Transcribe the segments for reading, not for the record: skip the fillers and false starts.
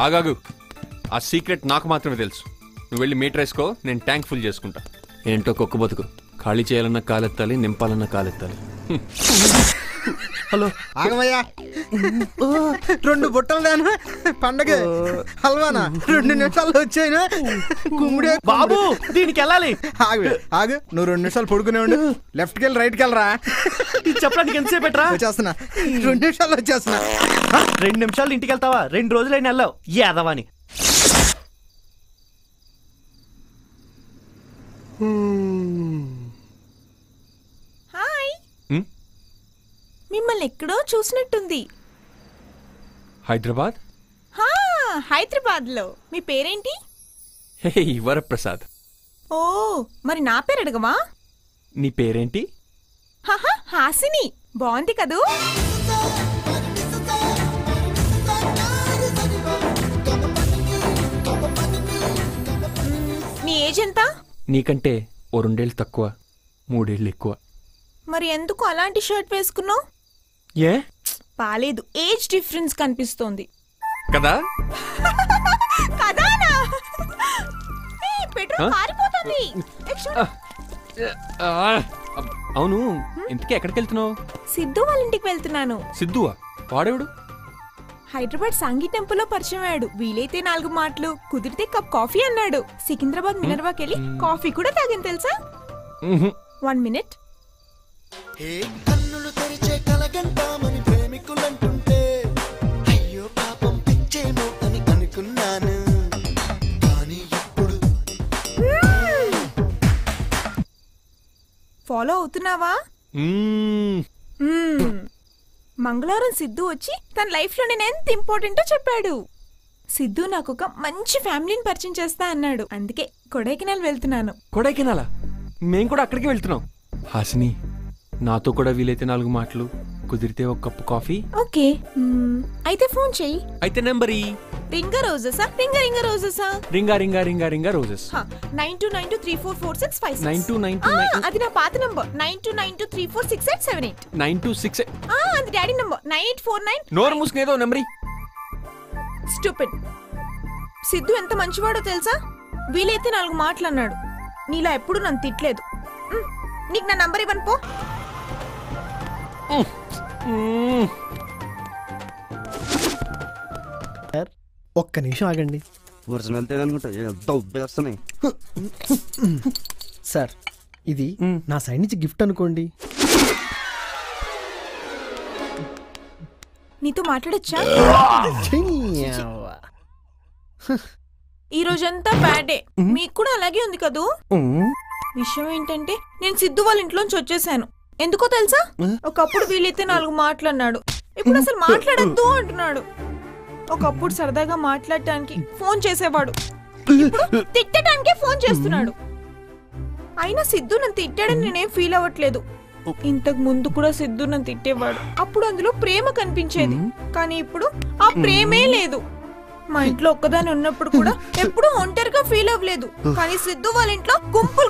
ఆగాగు. ఆ సీక్రెట్ నాకు మాత్రమే తెలుసు. నువ్వు వెళ్ళి మీటర్ వేసుకో, నేను ట్యాంక్ ఫుల్ చేసుకుంటా. ఏంటో కుక్క బతుకు. ఖాళీ చేయాలన్నా కాలెత్తాలి, నింపాలన్నా కాలెత్తాలి. హలో ఆగమయ్యా. 2 బుట్టలు దాను పండగ హల్వానా 2 నిమిషాల్లో వచ్చాయినా కుమ్ముడే బాబు. దీనికి వెళ్ళాలి. ఆగు నువ్వు 2 నిమిషాలు పడుకునే ఉండు. లెఫ్ట్కి వెళ్ళి రైట్కి వెళ్ళరా. చెప్పడానికి ఎంతసేపు పెట్టరా? వచ్చేస్తున్నా. 2 నిమిషాల్లో వచ్చేస్తున్నా. 2 నిమిషాలు ఇంటికి వెళ్తావా? 2 రోజులైనా వెళ్ళావు యాదవాని. హాయ్. మిమ్మల్ని ఎక్కడో చూసినట్టుంది. హైదరాబాద్? హైదరాబాద్ లో. మీ పేరేంటి? హే వరప్రసాద్. ఓ మరి నా పేరు అడగమా? నీ పేరేంటి? హాసిని. బాగుంది కదూ? నీ ఏజ్ ఎంత? నీకంటే ఓ 2 ఏళ్ళు తక్కువ, 3 ఏళ్ళు ఎక్కువ. మరి ఎందుకు అలాంటి షర్ట్ వేసుకున్నావు? ఏ పాలేదు, ఏజ్ డిఫరెన్స్ కనిపిస్తోంది కదా. కదానా? పెట్రోల్ కారిపోతుంది. అవును, ఇంతకీ ఎక్కడికి వెళ్తున్నావు? సిద్ధు వాళ్ళ ఇంటికి వెళ్తున్నాను. సిద్ధువా? వాడేవాడు? హైదరాబాద్ సాంఘీ టెంపుల్లో పరిచయం అయ్యాడు. వీలైతే 4 మాటలు, కుదిరితే కప్ కాఫీ అన్నాడు. సికింద్రాబాద్ మినర్వాకి వెళ్ళి కాఫీ కూడా తాగింది తెలుసా? 1 మినిట్. కన్నులు తెరిచే కలగంటామని ప్రేమికులంటుంటే అయ్యో పాపం పిచ్చేమో అని అనుకున్నాను. కానీ ఇప్పుడు ఫాలో అవుతున్నావా? మంగళవారం సిద్ధు వచ్చి తన లైఫ్ లో నేను ఎంత ఇంపార్టెంటో చెప్పాడు. సిద్ధు నాకు ఒక మంచి ఫ్యామిలీని పరిచయం చేస్తా అన్నాడు. అందుకే కొడైకెనాల్ వెళ్తున్నాను. కొడైకెనాలా? మేం కూడా అక్కడికి వెళ్తున్నాం. హాసిని, నాతో కూడా వీలైతే 4 మాటలు, కుదిరితే ఒక కప్పు కాఫీ. ఓకే, అయితే ఫోన్ చెయ్యి. అయితే నెంబర్ రింగ రోజెసా? రింగ రోజెసా? రింగా రింగా రింగా రింగా రోజెస్. 9292344656. 9292. అది నా పాత నంబర్. 9292346878. 926. అది డాడీ నంబర్. 9849. నోరు మూసుకునేదో నెంబర్. స్టూపిడ్. సిద్ధు ఎంత మంచివాడో తెలుసా? వీలైతే 4 మాటలు అన్నాడు. నీలా ఎప్పుడు నన్ను తిట్టలేదు. నీకు నా నంబర్ ఇవ్వను పో. ఒక్క నిమిషం ఆగండి. సార్, ఇది నా సైడ్ నుంచి గిఫ్ట్ అనుకోండి. నీతో మాట్లాడొచ్చా? ఈ రోజంతా బ్యాడ్ డే. మీకు కూడా అలాగే ఉంది కదూ? విషయం ఏంటంటే నేను సిద్ధు వాళ్ళ ఇంట్లోంచి వచ్చేసాను. ఎందుకో తెలుసా? ఒకప్పుడు వీలైతే 4 మాటలు అన్నాడు. ఇప్పుడు అసలు మాట్లాడద్దు అంటున్నాడు. ఒకప్పుడు సరదాగా మాట్లాడటానికి ఫోన్ చేసేవాడు. ఇప్పుడు తిట్టడానికే ఫోన్ చేస్తున్నాడు. అయినా సిద్ధు నన్ను తిట్టాడని నేనేం ఫీల్ అవ్వట్లేదు. ఇంతకు ముందు కూడా సిద్ధు నన్ను తిట్టేవాడు. అప్పుడు అందులో ప్రేమ కనిపించేది. కానీ ఇప్పుడు ఆ ప్రేమే లేదు. మా ఇంట్లో ఒక్కదాని ఉన్నప్పుడు కూడా ఎప్పుడూ ఒంటరిగా ఫీల్ అవ్వలేదు. కానీ సిద్ధు వాళ్ళ ఇంట్లో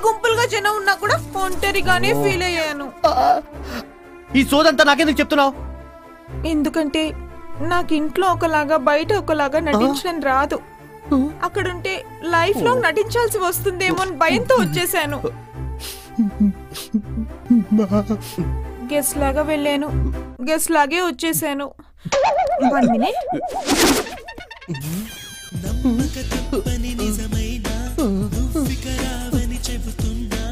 గుంపులుగా జనం ఉన్నా కూడా ఒంటరిగానే ఫీల్ అయ్యాను. ఈ సోదంతా నాకెందుకు చెప్తున్నావు? ఎందుకంటే నాకు ఇంట్లో ఒకలాగా బయట ఒకలాగా నటించడం రాదు. అక్కడుంటే లైఫ్ లో నటించాల్సి వస్తుందేమో అని భయంతో వచ్చేసాను. గెస్ట్ లాగా వెళ్ళాను, గెస్ట్ లాగే వచ్చేసాను. 1 మినిట్. నమ్మక తప్పని నిజమైన నువ్వికరావని చెబుతున్నా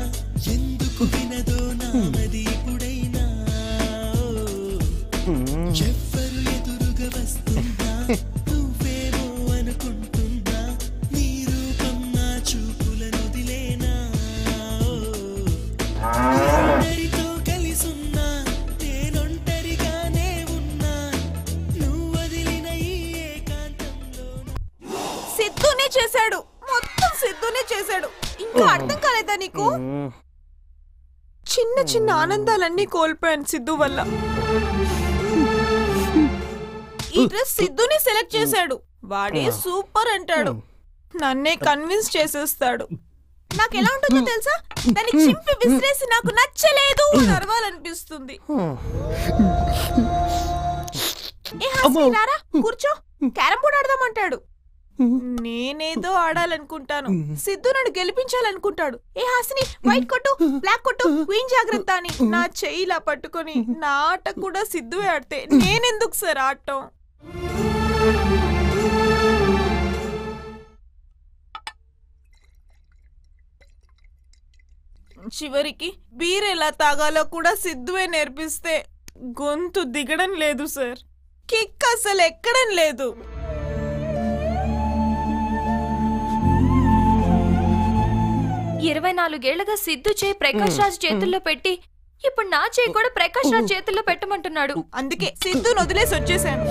ఎందుకు వినదో నామది ఇప్పుడైనా. ఎవ్వరు ఎదురుగా వస్తున్నా నువ్వేమో అనుకుంటున్నా నీ రూపం నా చూపులను వదిలేనా. అందరితో కలిసున్నా నేనొంటరిగానే ఉన్నా నువ్వు వదిలిన ఈ ఏకాంతంలో. సిద్ధునే చేశాడు, మొత్తం సిద్ధునే చేశాడు. ఇంకా అర్థం కాలేదా నీకు? చిన్న చిన్న ఆనందాలన్నీ కోల్పోయాను సిద్ధు వల్ల. ఈ డ్రెస్ సిద్ధుని సెలెక్ట్ చేశాడు. వాడే సూపర్ అంటాడు. నన్నే కన్విన్స్ చేసేస్తాడు. నాకు ఎలా ఉంటుందో తెలుసా? దాన్ని చింపి విసిరేసి నాకు నచ్చలేదు నరవాలనిపిస్తుంది. కూర్చో, క్యారం బోర్డ్ ఆడదామంటాడు. నేనేదో ఆడాలనుకుంటాను, సిద్ధు నన్ను గెలిపించాలనుకుంటాడు. ఏ హాసిని, వైట్ కొట్టు, బ్లాక్ కొట్టు, క్వీన్ జాగ్రత్త అని నా చెయ్యిలా పట్టుకొని నా ఆట కూడా సిద్ధువే ఆడితే నేనెందుకు సార్ ఆడటం? చివరికి బీర్ ఎలా తాగాలో కూడా సిద్ధువే నేర్పిస్తే గొంతు దిగడం లేదు సార్. కిక్ అసలు ఎక్కడం లేదు. ఇరవై 24 ఏళ్లుగా సిద్ధు చేయి ప్రకాష్ రాజ్ చేతుల్లో పెట్టి ఇప్పుడు నా చేయి కూడా ప్రకాష్ రాజ్ చేతుల్లో పెట్టమంటున్నాడు. అందుకే సిద్ధుని వదిలేసి వచ్చేసాను.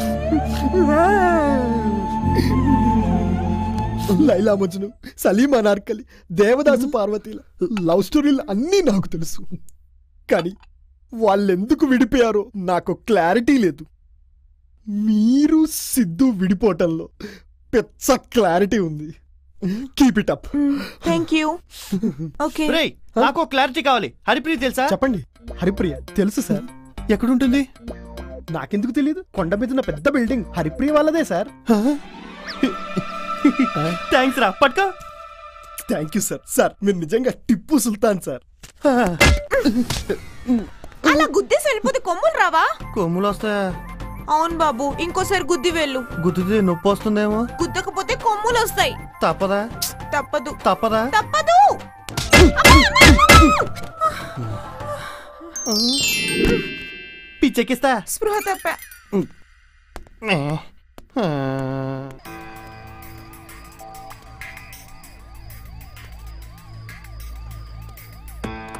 లైలా మజ్ను, సలీం అనార్కలి, దేవదాసు పార్వతీల లవ్ స్టోరీలు అన్నీ నాకు తెలుసు. కానీ వాళ్ళెందుకు విడిపోయారో నాకు క్లారిటీ లేదు. మీరు సిద్ధు విడిపోవటంలో పెద్ద క్లారిటీ ఉంది. Keep it up. Thank you. Okay, రేయ్, నాకు క్లారిటీ కావాలి. హరిప్రియ తెలుసా? చెప్పండి. హరిప్రియ తెలుసు సార్. ఎక్కడుంటుంది? నాకెందుకు తెలియదు. కొండ మీద ఉన్న పెద్ద బిల్డింగ్ హరిప్రియ వాళ్ళదే సార్. థ్యాంక్స్ రా, పట్టుకో. Thank you sir. సార్ మీరు నిజంగా టిప్పు సుల్తాన్ సార్. అలా గుద్దేసి వెళ్ళిపోతే కొమ్ములు రావా? కొమ్ములు వస్తాయా? అవును బాబు, ఇంకోసారి గుద్ది వెళ్ళు. గుద్దితే నొప్పి వస్తుందేమో. గుద్దకపోతే కొమ్ములు వస్తాయి. తప్పదా? తప్పదు. తప్పదా? తప్పదు. పిచ్చెక్కిస్తా. స్పృహ తప్ప.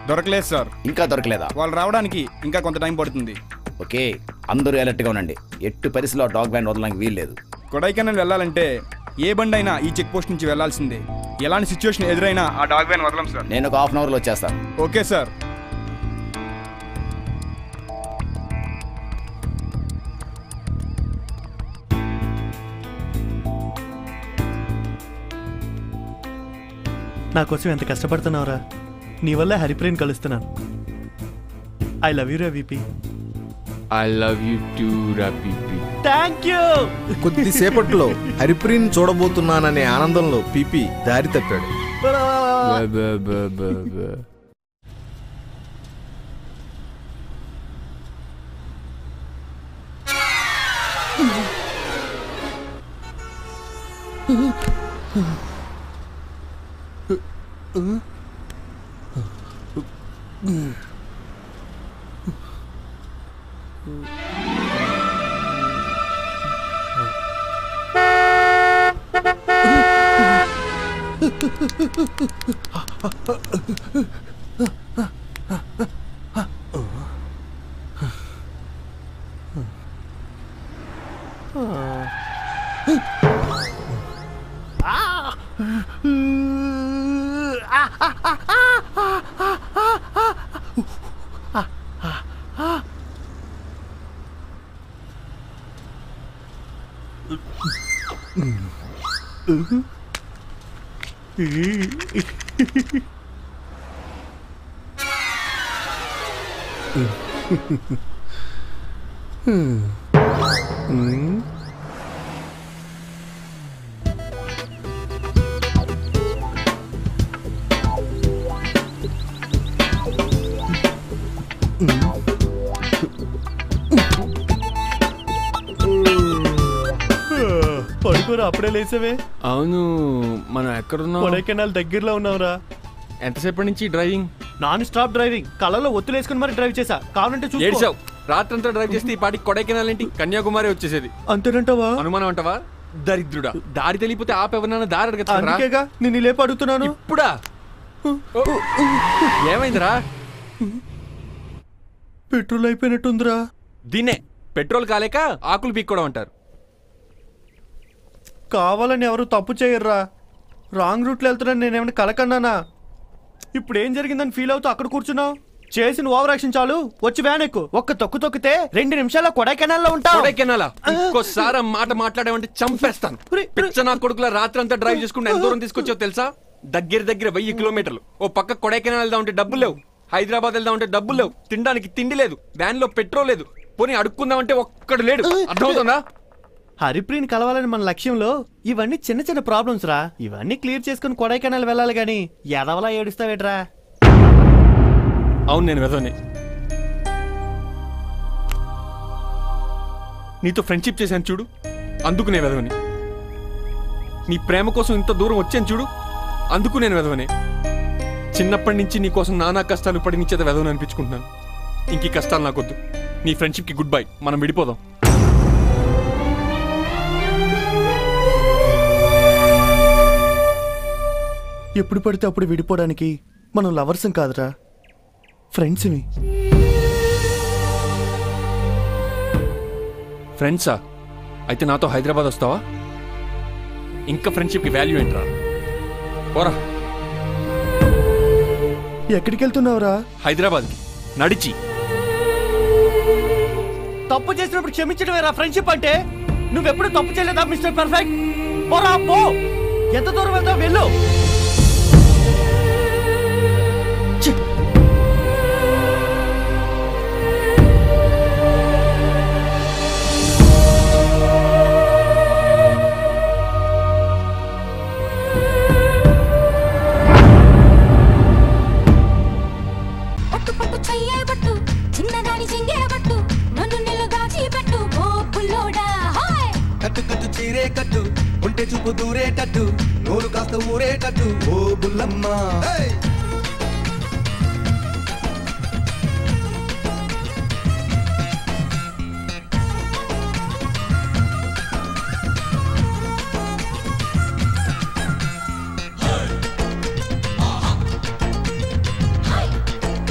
దొరకలేదు సార్. ఇంకా దొరకలేదా? వాళ్ళు రావడానికి ఇంకా కొంత టైం పడుతుంది. ఓకే, అందరూ అలర్ట్గా ఉండండి. ఎట్టు పరిస్థితిలో డాగ్ బ్యాండ్ వదలడానికి వీల్లేదు. కొడైకెనాల్ వెళ్ళాలంటే ఏ బండి అయినా ఈ చెక్ పోస్ట్ నుంచి వెళ్లాల్సిందే. ఎలాంటి సిచ్యువేషన్ ఎదురైనా ఆ డాగ్ బ్యాండ్ వదలం సార్. నేను ఒక హాఫ్ అన్ అవర్లో వచ్చేస్తాను. Okay sir. నా కోసం ఎంత కష్టపడుతున్నావురా. నీ వల్ల హరిప్రియని కలుస్తున్నాను. ఐ లవ్ యూ రా విపి. ఐ లవ్ యూ టూ రాపీపీ. Thank you. కొద్దిసేపట్లో హరిప్రియని చూడబోతున్నాననే ఆనందంలో పీపీ దారి తప్పాడు. పడుకోరా, అప్పుడే లేసేవే. అవును, మనం ఎక్కడున్నాం? కొడైకెనాల్ దగ్గరలో ఉన్నావురా. ఎంతసేపటి నుంచి డ్రైవింగ్? Non stop driving. కళ్ళలో ఒత్తులేసుకుని మరి డ్రైవ్ చేసా. కావాలంటే చూసుకో. ఏడ్చావు. రాత్రంతా డ్రైవ్ చేస్తే ఈ పాటికి కొడైకెనాల్ ఏంటి కన్యాకుమారి వచ్చేసేది. అంతేనంటావా? అనుమానం అంటావా? దరిద్రుడా, దారి తెలియపోతే ఆపెవరన్నా దారి అడగచ్చా? అందుకేగా నేను లేపు అడుగుతున్నాను. ఇప్పుడా? ఏమైందిరా? పెట్రోల్ అయిపోయినట్టుందిరా. దీన్నే పెట్రోల్ కాలేక ఆకులు పీక్కోవడం అంటారు. కావాలని ఎవరు తప్పు చేయర్రా. రాంగ్ రూట్లో వెళ్తున్నాను నేనేమైనా కలకన్నానా? ఇప్పుడు ఏం జరిగిందని ఫీల్ అవుతూ అక్కడ కూర్చున్నావు. చేసిన ఓవర్ యాక్షన్ చాలు, వచ్చి వ్యాన్ ఎక్కు. ఒక్క తొక్కితే 2 నిమిషాల్లో కొడైకెనాల్లో ఉంటావు. కొడైకెనాలా? ఇంకోసారి మాట మాట్లాడేమంటే చంపేస్తాను. పిచ్చ నా కొడుకుల రాత్రంతా డ్రైవ్ చేసుకుంటే ఎంత దూరం తీసుకొచ్చావు తెలుసా? దగ్గర 1000 కిలోమీటర్లు. ఓ పక్క కొడైకెనాల్ వెళ్దాం అంటే డబ్బులు లేవు, హైదరాబాద్ వెళ్దాం అంటే డబ్బులు లేవు, తినడానికి తిండి లేదు, వ్యాన్ లో పెట్రోల్ లేదు, పోనీ అడుక్కుందాం అంటే ఒక్కడు లేడు. అర్థమవుతుందా? హరిప్రీన్ కలవాలని మన లక్ష్యంలో ఇవన్నీ చిన్న చిన్న ప్రాబ్లమ్స్ రా. ఇవన్నీ క్లియర్ చేసుకుని కొడైకెనాల్ వెళ్ళాలి గాని ఎదవలా ఏడుస్తావేట్రా? అవును నేను వెదవని. నీతో ఫ్రెండ్షిప్ చేశాను చూడు, అందుకు నేను వెదవని. నీ ప్రేమ కోసం ఇంత దూరం వచ్చాను చూడు, అందుకు నేను వెదవని. చిన్నప్పటి నుంచి నీ కోసం నానా కష్టాలు పడి నీచేత వెదవని అనిపించుకుంటున్నాను. ఇంక ఈ కష్టాలు నాకొద్దు. నీ ఫ్రెండ్షిప్కి గుడ్ బై, మనం విడిపోదాం. ఎప్పుడు పడితే అప్పుడు విడిపోవడానికి మనం లవర్సం కాదురా, ఫ్రెండ్స్మి. ఫ్రెండ్సా? అయితే నాతో హైదరాబాద్ వస్తావా? ఇంకా ఫ్రెండ్షిప్కి వాల్యూ ఏంట్రా? పోరా. ఎక్కడికి వెళ్తున్నావురా? హైదరాబాద్కి నడిచి. తప్పు చేసినప్పుడు క్షమించడమేరా ఫ్రెండ్షిప్ అంటే? నువ్వెప్పుడు తప్పు చేయలేదా మిస్టర్ పర్ఫెక్ట్? పోరా పో. ఎంత దూరం వెళ్తావు వెళ్ళు. కట్టు కట్టు చీరే కట్టు, ఉంటే చూపు దూరేటట్టు, నోరు కాస్త ఊరేటట్టు, ఓ బుల్లమ్మ.